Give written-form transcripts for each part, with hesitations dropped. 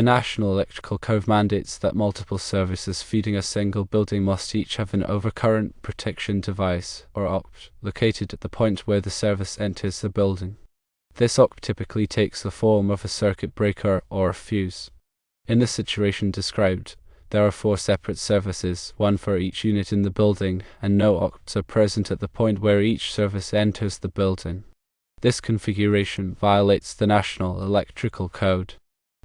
The National Electrical Code mandates that multiple services feeding a single building must each have an overcurrent protection device, or OCPD, located at the point where the service enters the building. This OCPD typically takes the form of a circuit breaker or a fuse. In the situation described, there are 4 separate services, one for each unit in the building, and no OCPDs are present at the point where each service enters the building. This configuration violates the National Electrical Code.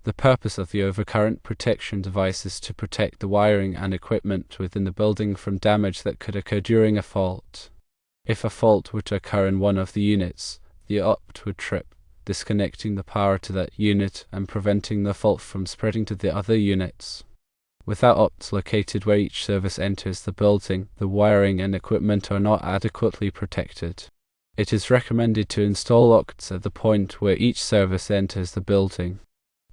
The purpose of the overcurrent protection device is to protect the wiring and equipment within the building from damage that could occur during a fault. If a fault were to occur in one of the units, the OCPD would trip, disconnecting the power to that unit and preventing the fault from spreading to the other units. Without OCPDs located where each service enters the building, the wiring and equipment are not adequately protected. It is recommended to install OCPDs at the point where each service enters the building.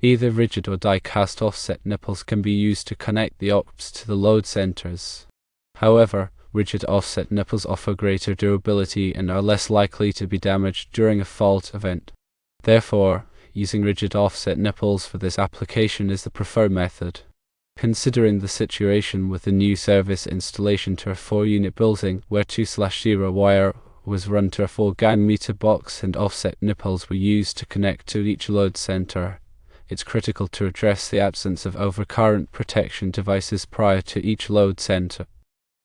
Either rigid or die-cast offset nipples can be used to connect the OCPDs to the load centers. However, rigid offset nipples offer greater durability and are less likely to be damaged during a fault event. Therefore, using rigid offset nipples for this application is the preferred method. Considering the situation with the new service installation to a 4-unit building where 2/0 wire was run to a 4-GaN meter box and offset nipples were used to connect to each load center, it's critical to address the absence of overcurrent protection devices prior to each load center.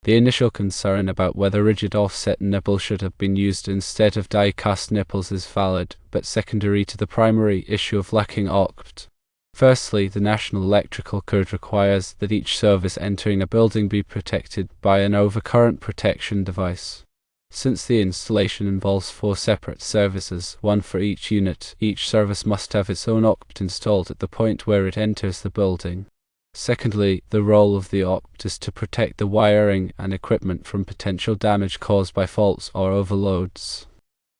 The initial concern about whether rigid offset nipples should have been used instead of die-cast nipples is valid, but secondary to the primary issue of lacking OCPD. Firstly, the National Electrical Code requires that each service entering a building be protected by an overcurrent protection device. Since the installation involves 4 separate services, one for each unit, each service must have its own OCPD installed at the point where it enters the building. Secondly, the role of the OCPD is to protect the wiring and equipment from potential damage caused by faults or overloads.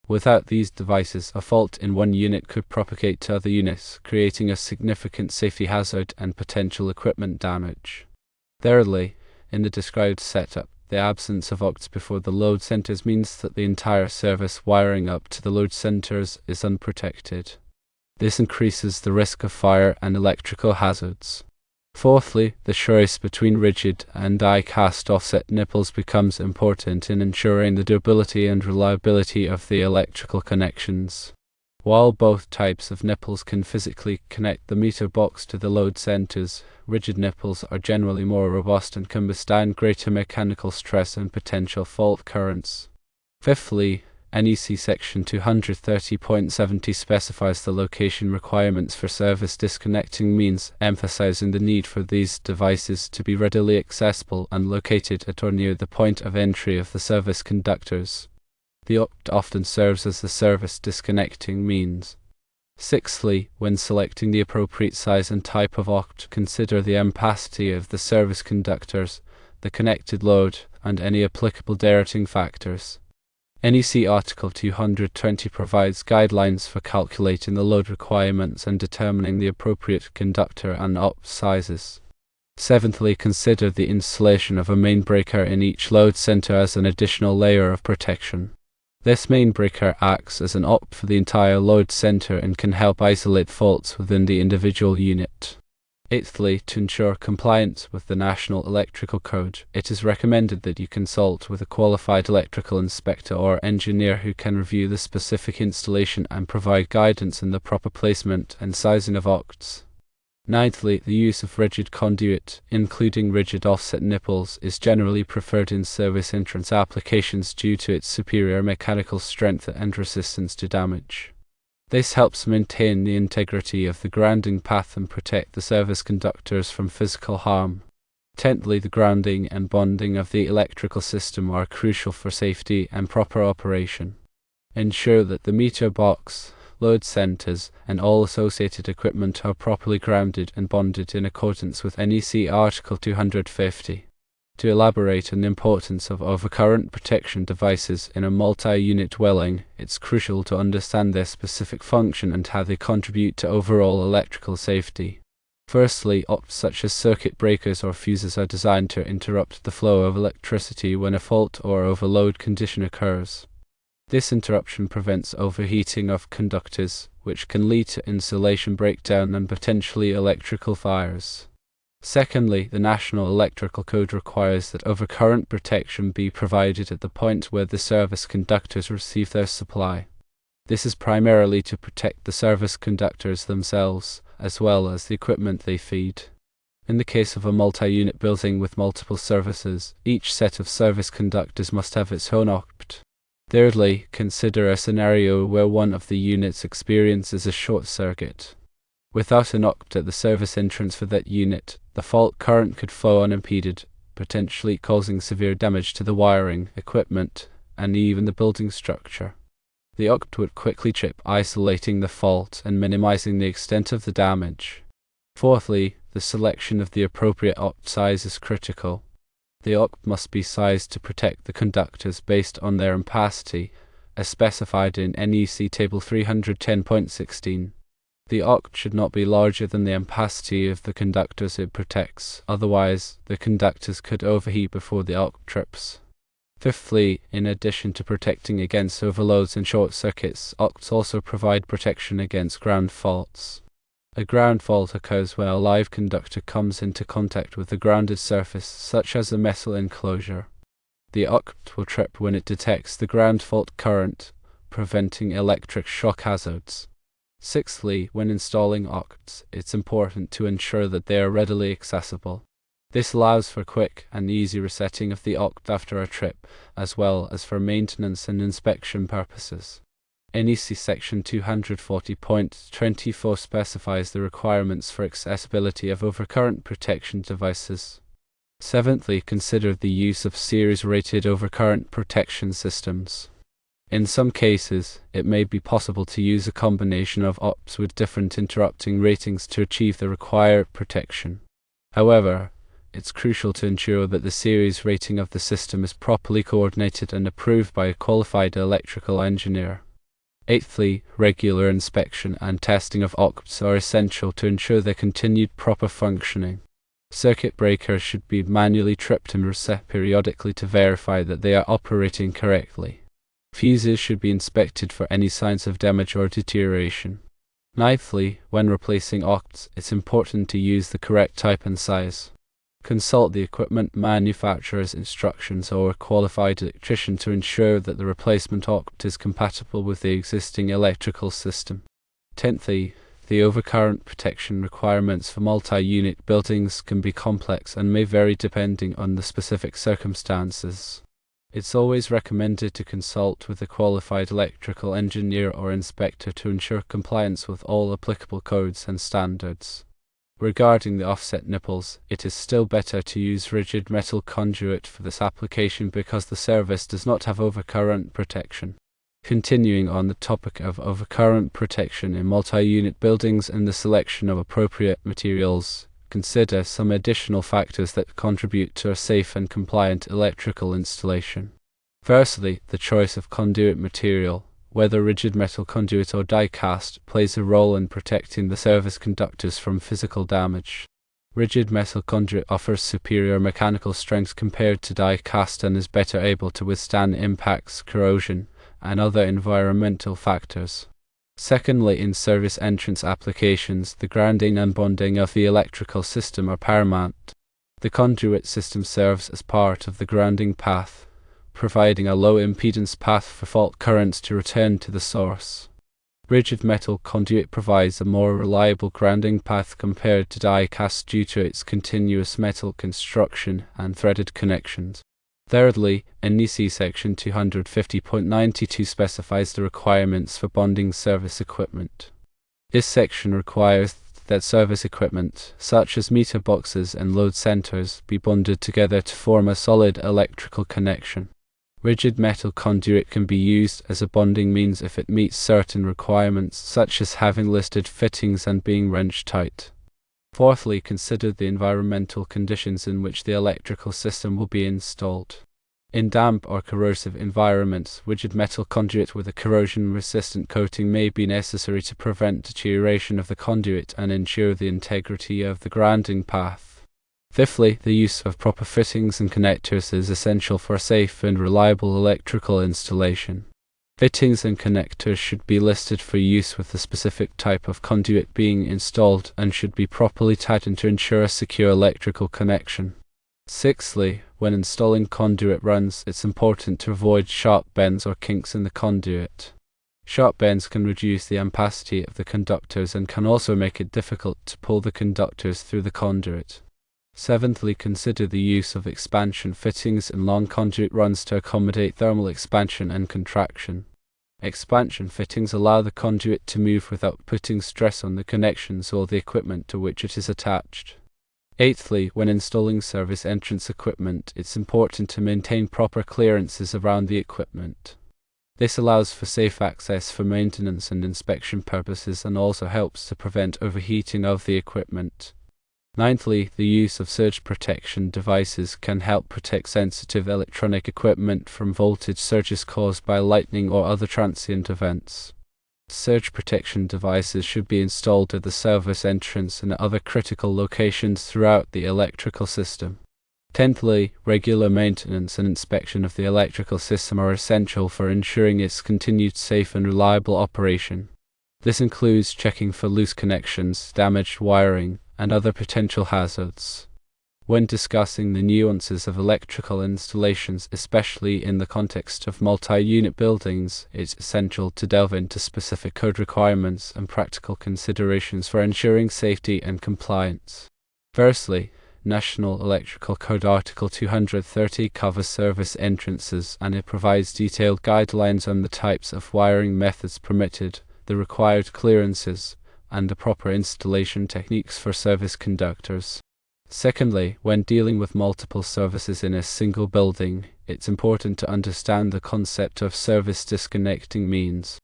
Without these devices, a fault in one unit could propagate to other units, creating a significant safety hazard and potential equipment damage. Thirdly, in the described setup, the absence of OCPDs before the load centers means that the entire service wiring up to the load centers is unprotected. This increases the risk of fire and electrical hazards. Fourthly, the choice between rigid and die-cast offset nipples becomes important in ensuring the durability and reliability of the electrical connections. While both types of nipples can physically connect the meter box to the load centers, rigid nipples are generally more robust and can withstand greater mechanical stress and potential fault currents. Fifthly, NEC Section 230.70 specifies the location requirements for service disconnecting means, emphasizing the need for these devices to be readily accessible and located at or near the point of entry of the service conductors. The OCPD often serves as the service disconnecting means. Sixthly, when selecting the appropriate size and type of OCPD, consider the ampacity of the service conductors, the connected load, and any applicable derating factors. NEC Article 220 provides guidelines for calculating the load requirements and determining the appropriate conductor and OCPD sizes. Seventhly, consider the installation of a main breaker in each load center as an additional layer of protection. This main breaker acts as an OCPD for the entire load center and can help isolate faults within the individual unit. Eighthly, to ensure compliance with the National Electrical Code, it is recommended that you consult with a qualified electrical inspector or engineer who can review the specific installation and provide guidance in the proper placement and sizing of OCPDs. Ninthly, the use of rigid conduit, including rigid offset nipples, is generally preferred in service entrance applications due to its superior mechanical strength and resistance to damage. This helps maintain the integrity of the grounding path and protect the service conductors from physical harm. Tenthly, the grounding and bonding of the electrical system are crucial for safety and proper operation. Ensure that the meter box, load centers, and all associated equipment are properly grounded and bonded in accordance with NEC Article 250. To elaborate on the importance of overcurrent protection devices in a multi-unit dwelling, it's crucial to understand their specific function and how they contribute to overall electrical safety. Firstly, OCPDs such as circuit breakers or fuses are designed to interrupt the flow of electricity when a fault or overload condition occurs. This interruption prevents overheating of conductors, which can lead to insulation breakdown and potentially electrical fires. Secondly, the National Electrical Code requires that overcurrent protection be provided at the point where the service conductors receive their supply. This is primarily to protect the service conductors themselves, as well as the equipment they feed. In the case of a multi-unit building with multiple services, each set of service conductors must have its own OCPD. Thirdly, consider a scenario where one of the units experiences a short circuit. Without an OCPD at the service entrance for that unit, the fault current could flow unimpeded, potentially causing severe damage to the wiring, equipment, and even the building structure. The OCPD would quickly trip, isolating the fault and minimizing the extent of the damage. Fourthly, the selection of the appropriate OCPD size is critical. The OCPD must be sized to protect the conductors based on their ampacity, as specified in NEC Table 310.16. The OCPD should not be larger than the ampacity of the conductors it protects, otherwise the conductors could overheat before the OCPD trips. Fifthly, in addition to protecting against overloads and short circuits, OCPDs also provide protection against ground faults. A ground fault occurs when a live conductor comes into contact with a grounded surface, such as a metal enclosure. The OCPD will trip when it detects the ground fault current, preventing electric shock hazards. Sixthly, when installing OCPDs, it's important to ensure that they are readily accessible. This allows for quick and easy resetting of the OCPD after a trip, as well as for maintenance and inspection purposes. NEC Section 240.24 specifies the requirements for accessibility of overcurrent protection devices. Seventhly, consider the use of series-rated overcurrent protection systems. In some cases, it may be possible to use a combination of OCPDs with different interrupting ratings to achieve the required protection. However, it's crucial to ensure that the series rating of the system is properly coordinated and approved by a qualified electrical engineer. Eighthly, regular inspection and testing of OCPDs are essential to ensure their continued proper functioning. Circuit breakers should be manually tripped and reset periodically to verify that they are operating correctly. Fuses should be inspected for any signs of damage or deterioration. Ninthly, when replacing OCPDs, it's important to use the correct type and size. Consult the equipment manufacturer's instructions or a qualified electrician to ensure that the replacement OCPD is compatible with the existing electrical system. Tenthly, the overcurrent protection requirements for multi-unit buildings can be complex and may vary depending on the specific circumstances. It's always recommended to consult with a qualified electrical engineer or inspector to ensure compliance with all applicable codes and standards. Regarding the offset nipples, it is still better to use rigid metal conduit for this application because the service does not have overcurrent protection. Continuing on the topic of overcurrent protection in multi-unit buildings and the selection of appropriate materials, consider some additional factors that contribute to a safe and compliant electrical installation. Firstly, the choice of conduit material, whether rigid metal conduit or die-cast, plays a role in protecting the service conductors from physical damage. Rigid metal conduit offers superior mechanical strength compared to die-cast and is better able to withstand impacts, corrosion, and other environmental factors. Secondly, in service entrance applications, the grounding and bonding of the electrical system are paramount. The conduit system serves as part of the grounding path, providing a low impedance path for fault currents to return to the source. Rigid metal conduit provides a more reliable grounding path compared to die-cast due to its continuous metal construction and threaded connections. Thirdly, NEC Section 250.92 specifies the requirements for bonding service equipment. This section requires that service equipment, such as meter boxes and load centers, be bonded together to form a solid electrical connection. Rigid metal conduit can be used as a bonding means if it meets certain requirements, such as having listed fittings and being wrench tight. Fourthly, consider the environmental conditions in which the electrical system will be installed. In damp or corrosive environments, rigid metal conduit with a corrosion-resistant coating may be necessary to prevent deterioration of the conduit and ensure the integrity of the grounding path. Fifthly, the use of proper fittings and connectors is essential for a safe and reliable electrical installation. Fittings and connectors should be listed for use with the specific type of conduit being installed and should be properly tightened to ensure a secure electrical connection. Sixthly, when installing conduit runs, it's important to avoid sharp bends or kinks in the conduit. Sharp bends can reduce the ampacity of the conductors and can also make it difficult to pull the conductors through the conduit. Seventhly, consider the use of expansion fittings in long conduit runs to accommodate thermal expansion and contraction. Expansion fittings allow the conduit to move without putting stress on the connections or the equipment to which it is attached. Eighthly, when installing service entrance equipment, it's important to maintain proper clearances around the equipment. This allows for safe access for maintenance and inspection purposes and also helps to prevent overheating of the equipment. Ninthly, the use of surge protection devices can help protect sensitive electronic equipment from voltage surges caused by lightning or other transient events. Surge protection devices should be installed at the service entrance and other critical locations throughout the electrical system. Tenthly, regular maintenance and inspection of the electrical system are essential for ensuring its continued safe and reliable operation. This includes checking for loose connections, damaged wiring, and other potential hazards. When discussing the nuances of electrical installations, especially in the context of multi-unit buildings, it's essential to delve into specific code requirements and practical considerations for ensuring safety and compliance. Firstly, National Electrical Code Article 230 covers service entrances, and it provides detailed guidelines on the types of wiring methods permitted, the required clearances, and the proper installation techniques for service conductors. Secondly, when dealing with multiple services in a single building, it's important to understand the concept of service disconnecting means.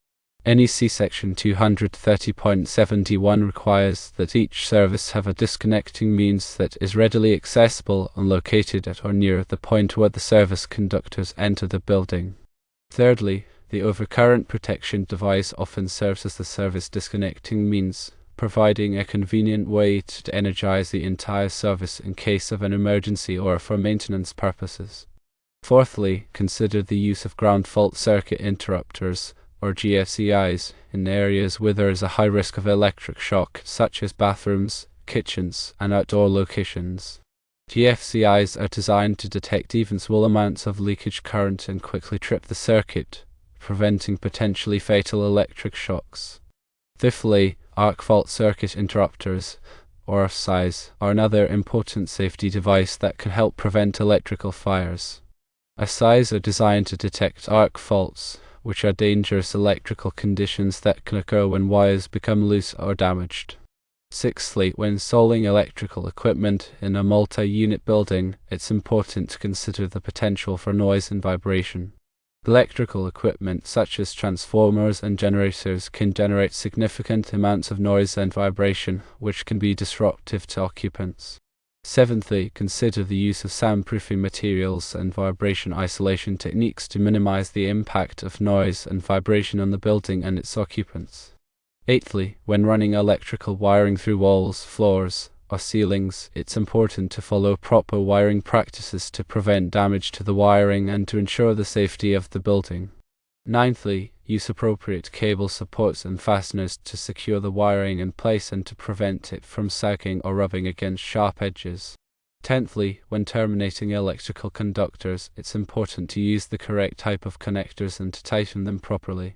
NEC section 230.71 requires that each service have a disconnecting means that is readily accessible and located at or near the point where the service conductors enter the building. Thirdly, the overcurrent protection device often serves as the service disconnecting means, providing a convenient way to energize the entire service in case of an emergency or for maintenance purposes. Fourthly, consider the use of ground fault circuit interrupters, or GFCIs, in areas where there is a high risk of electric shock, such as bathrooms, kitchens, and outdoor locations. GFCIs are designed to detect even small amounts of leakage current and quickly trip the circuit, preventing potentially fatal electric shocks. Fifthly, arc fault circuit interrupters, or AFCIs, are another important safety device that can help prevent electrical fires. AFCIs are designed to detect arc faults, which are dangerous electrical conditions that can occur when wires become loose or damaged. Sixthly, when installing electrical equipment in a multi-unit building, it's important to consider the potential for noise and vibration. Electrical equipment such as transformers and generators can generate significant amounts of noise and vibration, which can be disruptive to occupants. Seventhly, consider the use of soundproofing materials and vibration isolation techniques to minimize the impact of noise and vibration on the building and its occupants. Eighthly, when running electrical wiring through walls, floors, or ceilings, it's important to follow proper wiring practices to prevent damage to the wiring and to ensure the safety of the building. Ninthly, use appropriate cable supports and fasteners to secure the wiring in place and to prevent it from sagging or rubbing against sharp edges. Tenthly, when terminating electrical conductors, it's important to use the correct type of connectors and to tighten them properly.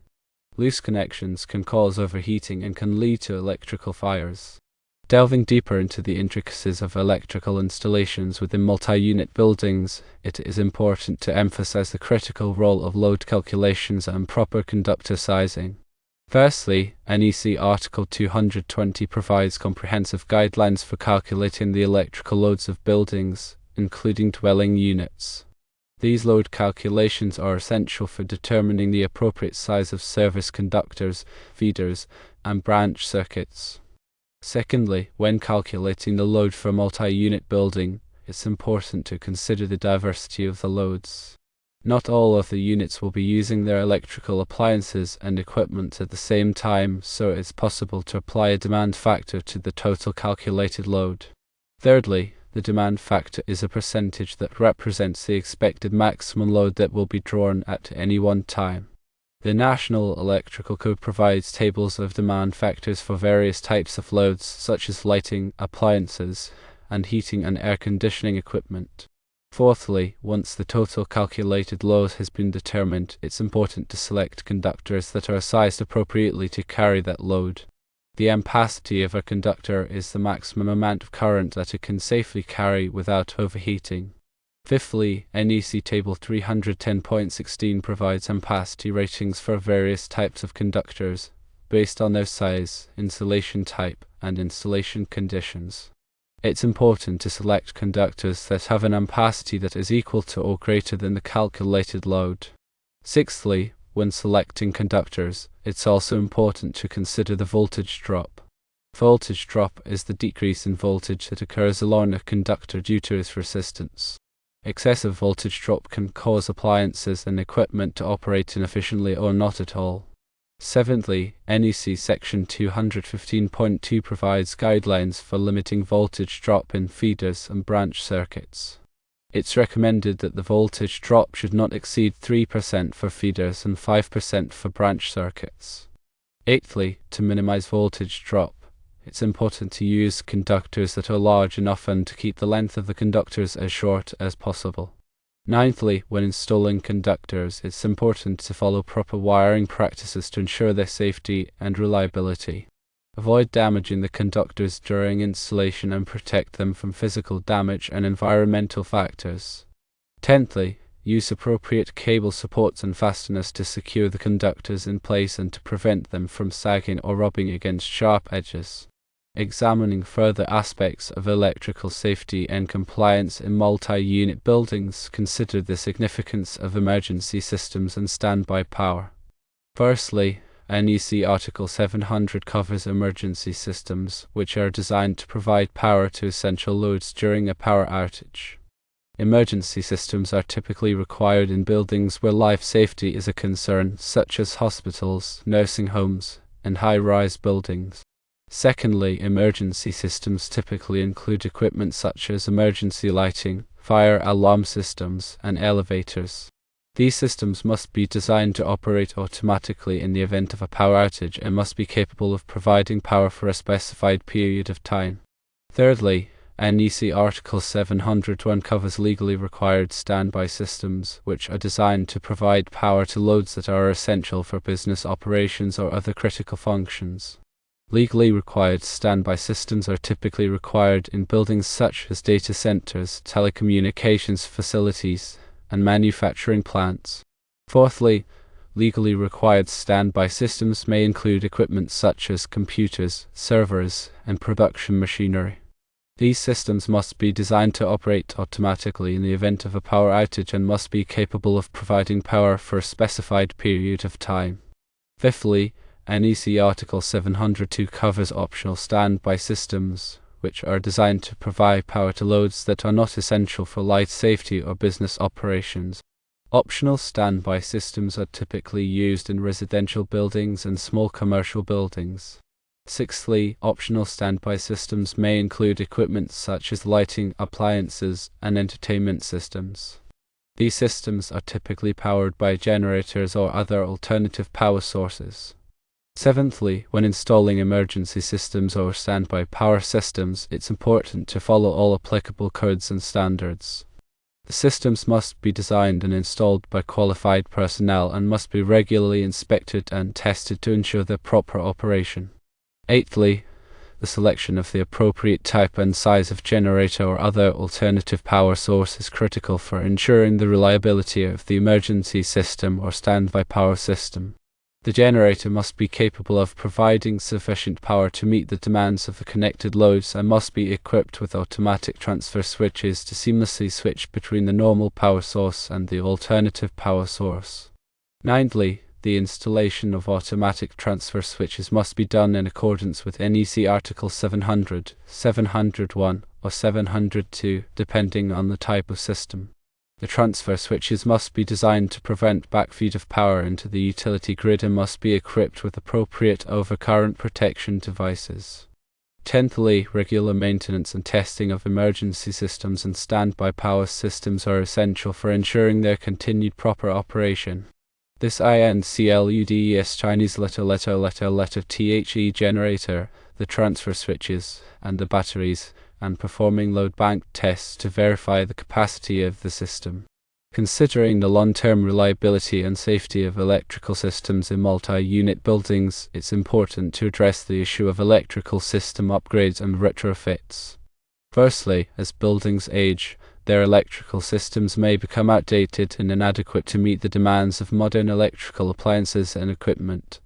Loose connections can cause overheating and can lead to electrical fires. Delving deeper into the intricacies of electrical installations within multi-unit buildings, it is important to emphasize the critical role of load calculations and proper conductor sizing. Firstly, NEC Article 220 provides comprehensive guidelines for calculating the electrical loads of buildings, including dwelling units. These load calculations are essential for determining the appropriate size of service conductors, feeders, and branch circuits. Secondly, when calculating the load for a multi-unit building, it's important to consider the diversity of the loads. Not all of the units will be using their electrical appliances and equipment at the same time, so it's possible to apply a demand factor to the total calculated load. Thirdly, the demand factor is a percentage that represents the expected maximum load that will be drawn at any one time. The National Electrical Code provides tables of demand factors for various types of loads, such as lighting, appliances, and heating and air conditioning equipment. Fourthly, once the total calculated load has been determined, it's important to select conductors that are sized appropriately to carry that load. The ampacity of a conductor is the maximum amount of current that it can safely carry without overheating. Fifthly, NEC Table 310.16 provides ampacity ratings for various types of conductors, based on their size, insulation type, and installation conditions. It's important to select conductors that have an ampacity that is equal to or greater than the calculated load. Sixthly, when selecting conductors, it's also important to consider the voltage drop. Voltage drop is the decrease in voltage that occurs along a conductor due to its resistance. Excessive voltage drop can cause appliances and equipment to operate inefficiently or not at all. Seventhly, NEC Section 215.2 provides guidelines for limiting voltage drop in feeders and branch circuits. It's recommended that the voltage drop should not exceed 3% for feeders and 5% for branch circuits. Eighthly, to minimize voltage drop, it's important to use conductors that are large enough and to keep the length of the conductors as short as possible. Ninthly, when installing conductors, it's important to follow proper wiring practices to ensure their safety and reliability. Avoid damaging the conductors during installation and protect them from physical damage and environmental factors. Tenthly, use appropriate cable supports and fasteners to secure the conductors in place and to prevent them from sagging or rubbing against sharp edges. Examining further aspects of electrical safety and compliance in multi-unit buildings, consider the significance of emergency systems and standby power. Firstly, NEC Article 700 covers emergency systems, which are designed to provide power to essential loads during a power outage. Emergency systems are typically required in buildings where life safety is a concern, such as hospitals, nursing homes, and high-rise buildings. Secondly, emergency systems typically include equipment such as emergency lighting, fire alarm systems, and elevators. These systems must be designed to operate automatically in the event of a power outage and must be capable of providing power for a specified period of time. Thirdly, NEC Article 701 covers legally required standby systems, which are designed to provide power to loads that are essential for business operations or other critical functions. Legally required standby systems are typically required in buildings such as data centers, telecommunications facilities, and manufacturing plants. Fourthly, legally required standby systems may include equipment such as computers, servers, and production machinery. These systems must be designed to operate automatically in the event of a power outage and must be capable of providing power for a specified period of time. Fifthly, NEC Article 702 covers optional standby systems, which are designed to provide power to loads that are not essential for life safety or business operations. Optional standby systems are typically used in residential buildings and small commercial buildings. Sixthly, optional standby systems may include equipment such as lighting, appliances, and entertainment systems. These systems are typically powered by generators or other alternative power sources. Seventhly, when installing emergency systems or standby power systems, it's important to follow all applicable codes and standards. The systems must be designed and installed by qualified personnel and must be regularly inspected and tested to ensure their proper operation. Eighthly, the selection of the appropriate type and size of generator or other alternative power source is critical for ensuring the reliability of the emergency system or standby power system. The generator must be capable of providing sufficient power to meet the demands of the connected loads and must be equipped with automatic transfer switches to seamlessly switch between the normal power source and the alternative power source. Ninthly, the installation of automatic transfer switches must be done in accordance with NEC Article 700, 701, or 702, depending on the type of system. The transfer switches must be designed to prevent backfeed of power into the utility grid and must be equipped with appropriate overcurrent protection devices. Tenthly, regular maintenance and testing of emergency systems and standby power systems are essential for ensuring their continued proper operation. This INCLUDES Chinese letter THE generator, the transfer switches, and the batteries, and performing load bank tests to verify the capacity of the system. Considering the long-term reliability and safety of electrical systems in multi-unit buildings, it's important to address the issue of electrical system upgrades and retrofits. Firstly, as buildings age, their electrical systems may become outdated and inadequate to meet the demands of modern electrical appliances and equipment.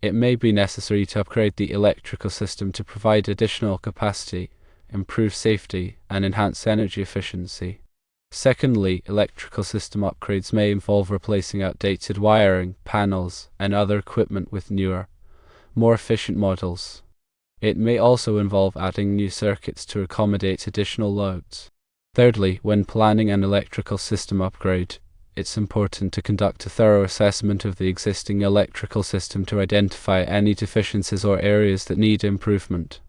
It may be necessary to upgrade the electrical system to provide additional capacity, improve safety, and enhance energy efficiency. Secondly, electrical system upgrades may involve replacing outdated wiring, panels, and other equipment with newer, more efficient models. It may also involve adding new circuits to accommodate additional loads. Thirdly, when planning an electrical system upgrade, it's important to conduct a thorough assessment of the existing electrical system to identify any deficiencies or areas that need improvement.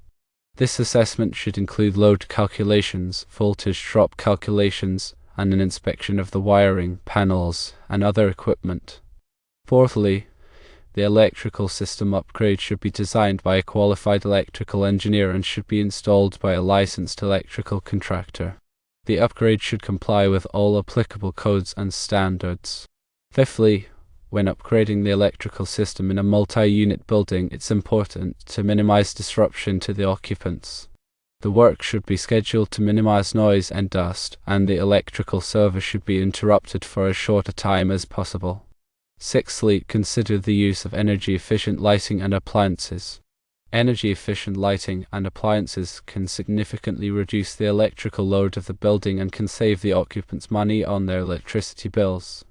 This assessment should include load calculations, voltage drop calculations, and an inspection of the wiring, panels, and other equipment. Fourthly, the electrical system upgrade should be designed by a qualified electrical engineer and should be installed by a licensed electrical contractor. The upgrade should comply with all applicable codes and standards. Fifthly, when upgrading the electrical system in a multi-unit building, it's important to minimize disruption to the occupants. The work should be scheduled to minimize noise and dust, and the electrical service should be interrupted for as short a time as possible. Sixthly, consider the use of energy-efficient lighting and appliances. Energy-efficient lighting and appliances can significantly reduce the electrical load of the building and can save the occupants money on their electricity bills.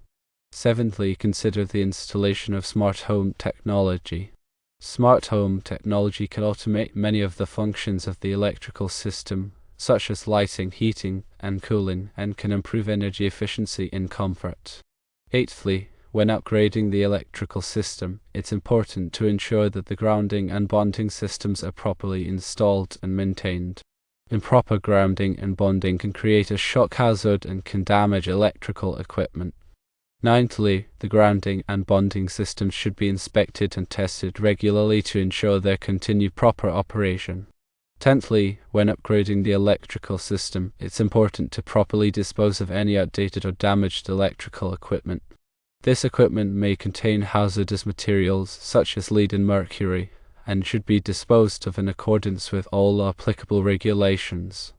Seventhly, consider the installation of smart home technology. Smart home technology can automate many of the functions of the electrical system, such as lighting, heating, and cooling, and can improve energy efficiency and comfort. Eighthly, when upgrading the electrical system, it's important to ensure that the grounding and bonding systems are properly installed and maintained. Improper grounding and bonding can create a shock hazard and can damage electrical equipment. Ninthly, the grounding and bonding systems should be inspected and tested regularly to ensure their continued proper operation. Tenthly, when upgrading the electrical system, it's important to properly dispose of any outdated or damaged electrical equipment. This equipment may contain hazardous materials such as lead and mercury, and should be disposed of in accordance with all applicable regulations.